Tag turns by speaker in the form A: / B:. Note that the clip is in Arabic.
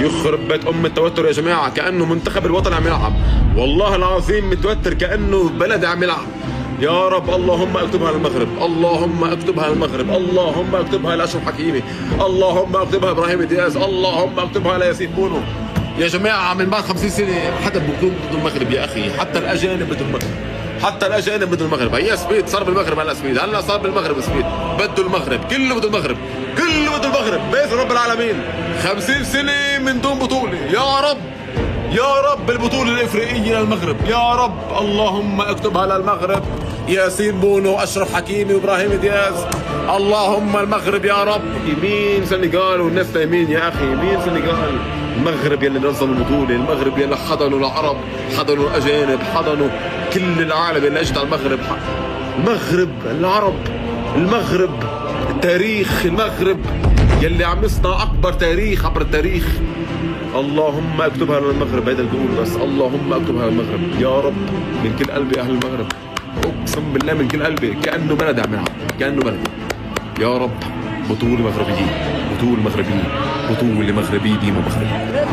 A: يخرب بيت ام التوتر يا جماعه، كانه منتخب الوطن عم يلعب، والله العظيم متوتر كانه بلد عم يلعب. يا رب اللهم اكتبها للمغرب، اللهم اكتبها للمغرب، اللهم اكتبها لاشرف حكيمي، اللهم اكتبها ابراهيم دياز، اللهم اكتبها لياسين بونو. يا جماعه من بعد 50 سنه حدا بيكون ضد المغرب يا اخي، حتى الاجانب ضد المغرب، حتى الاجانب ضد المغرب. هي سبيد صار بالمغرب، هلا سبيد، هلا صار بالمغرب سبيد، بده المغرب، كله بده المغرب، كله بده المغرب باذن رب العالمين. 50 سنه من دون بطوله، يا رب يا رب البطولة الإفريقية للمغرب يا رب، اللهم اكتبها للمغرب. ياسين بونو، أشرف حكيمي، وإبراهيم دياز، اللهم المغرب يا رب. يمين سنغال والناس يمين يا أخي، يمين سنغال. المغرب يلي نظم البطولة، المغرب يلي حضنوا العرب، حضنوا الأجانب، حضنوا كل العالم اللي اجت على المغرب. المغرب، العرب، المغرب، التاريخ، المغرب يلي عم يصنع أكبر تاريخ عبر التاريخ. اللهم اكتبها للمغرب، هيدا اللي بقول بس، اللهم اكتبها للمغرب يا رب، من كل قلبي اهل المغرب، اقسم بالله من كل قلبي، كانه بلد عم يلعب، كانه بلد. يا رب بطولة مغربية، بطولة مغربية، بطولة مغربية ديما مغربية.